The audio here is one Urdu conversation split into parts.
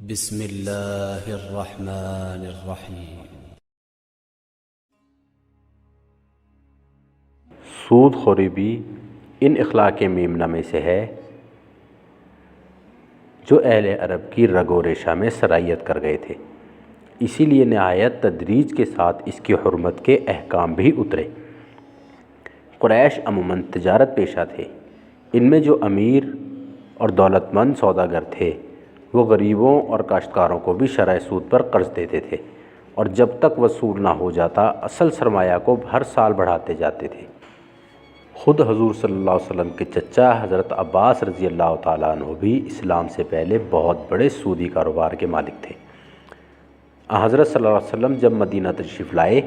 بسم اللہ الرحمن الرحیم۔ سود خوری بھی ان اخلاق میمنہ میں سے ہے جو اہل عرب کی رگ و ریشہ میں سرایت کر گئے تھے، اسی لیے نہایت تدریج کے ساتھ اس کی حرمت کے احکام بھی اترے۔ قریش عموماً تجارت پیشہ تھے، ان میں جو امیر اور دولت مند سوداگر تھے وہ غریبوں اور کاشتکاروں کو بھی شرح سود پر قرض دیتے تھے، اور جب تک وصول نہ ہو جاتا اصل سرمایہ کو ہر سال بڑھاتے جاتے تھے۔ خود حضور صلی اللہ علیہ وسلم کے چچا حضرت عباس رضی اللہ تعالیٰ عنہ بھی اسلام سے پہلے بہت بڑے سودی کاروبار کے مالک تھے۔ حضرت صلی اللہ علیہ وسلم جب مدینہ تشریف لائے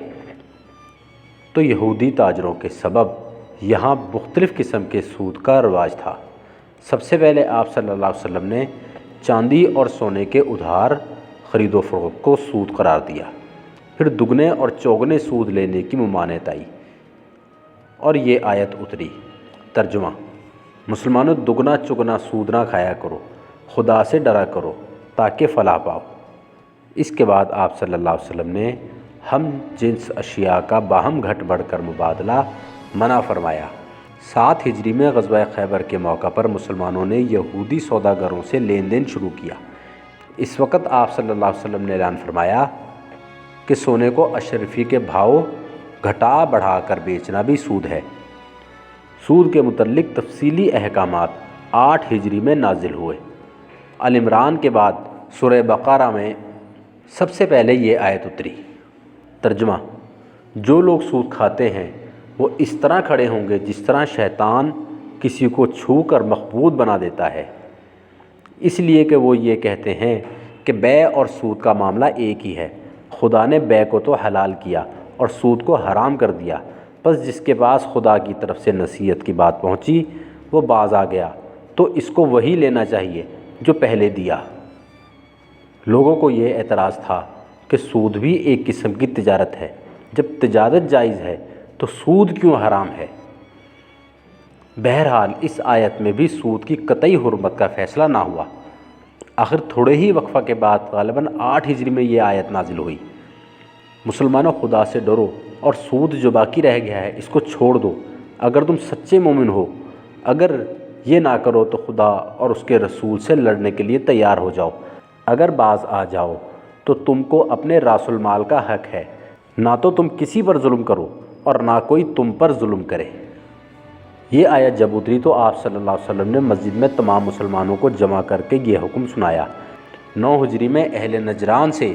تو یہودی تاجروں کے سبب یہاں مختلف قسم کے سود کا رواج تھا۔ سب سے پہلے آپ صلی اللہ علیہ وسلم نے چاندی اور سونے کے ادھار خرید و فروخت کو سود قرار دیا، پھر دگنے اور چوگنے سود لینے کی ممانعت آئی اور یہ آیت اتری۔ ترجمہ: مسلمانوں، دگنا چگنا سود نہ کھایا کرو، خدا سے ڈرا کرو تاکہ فلاح پاؤ۔ اس کے بعد آپ صلی اللہ علیہ وسلم نے ہم جنس اشیاء کا باہم گھٹ بڑھ کر مبادلہ منع فرمایا۔ 7 ہجری میں غزوہ خیبر کے موقع پر مسلمانوں نے یہودی سوداگروں سے لین دین شروع کیا۔ اس وقت آپ صلی اللہ علیہ وسلم نے اعلان فرمایا کہ سونے کو اشرفی کے بھاؤ گھٹا بڑھا کر بیچنا بھی سود ہے۔ سود کے متعلق تفصیلی احکامات 8 ہجری میں نازل ہوئے۔ آل عمران کے بعد سورہ بقرہ میں سب سے پہلے یہ آیت اتری۔ ترجمہ: جو لوگ سود کھاتے ہیں وہ اس طرح کھڑے ہوں گے جس طرح شیطان کسی کو چھو کر مخبوط بنا دیتا ہے، اس لیے کہ وہ یہ کہتے ہیں کہ بیع اور سود کا معاملہ ایک ہی ہے۔ خدا نے بیع کو تو حلال کیا اور سود کو حرام کر دیا، بس جس کے پاس خدا کی طرف سے نصیحت کی بات پہنچی وہ باز آ گیا تو اس کو وہی لینا چاہیے جو پہلے دیا۔ لوگوں کو یہ اعتراض تھا کہ سود بھی ایک قسم کی تجارت ہے، جب تجارت جائز ہے تو سود کیوں حرام ہے؟ بہرحال اس آیت میں بھی سود کی قطعی حرمت کا فیصلہ نہ ہوا۔ آخر تھوڑے ہی وقفہ کے بعد غالباً 8 ہجری میں یہ آیت نازل ہوئی۔ مسلمانوں، خدا سے ڈرو اور سود جو باقی رہ گیا ہے اس کو چھوڑ دو اگر تم سچے مومن ہو۔ اگر یہ نہ کرو تو خدا اور اس کے رسول سے لڑنے کے لیے تیار ہو جاؤ۔ اگر باز آ جاؤ تو تم کو اپنے راس المال کا حق ہے، نہ تو تم کسی پر ظلم کرو اور نہ کوئی تم پر ظلم کرے۔ یہ آیت جب اتری تو آپ صلی اللہ علیہ وسلم نے مسجد میں تمام مسلمانوں کو جمع کر کے یہ حکم سنایا۔ 9 ہجری میں اہل نجران سے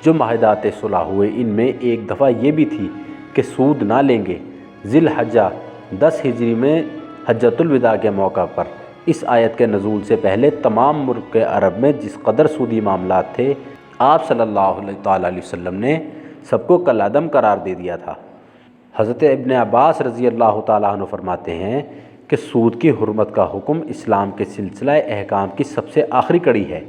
جو معاہدات صلح ہوئے ان میں ایک دفعہ یہ بھی تھی کہ سود نہ لیں گے۔ ذی الحجہ 10 ہجری میں حجۃ الوداع کے موقع پر اس آیت کے نزول سے پہلے تمام ملک عرب میں جس قدر سودی معاملات تھے آپ صلی اللہ تعالیٰ علیہ وسلم نے سب کو کالعدم قرار دے دیا تھا۔ حضرت ابن عباس رضی اللہ تعالیٰ عنہ فرماتے ہیں کہ سود کی حرمت کا حکم اسلام کے سلسلہ احکام کی سب سے آخری کڑی ہے۔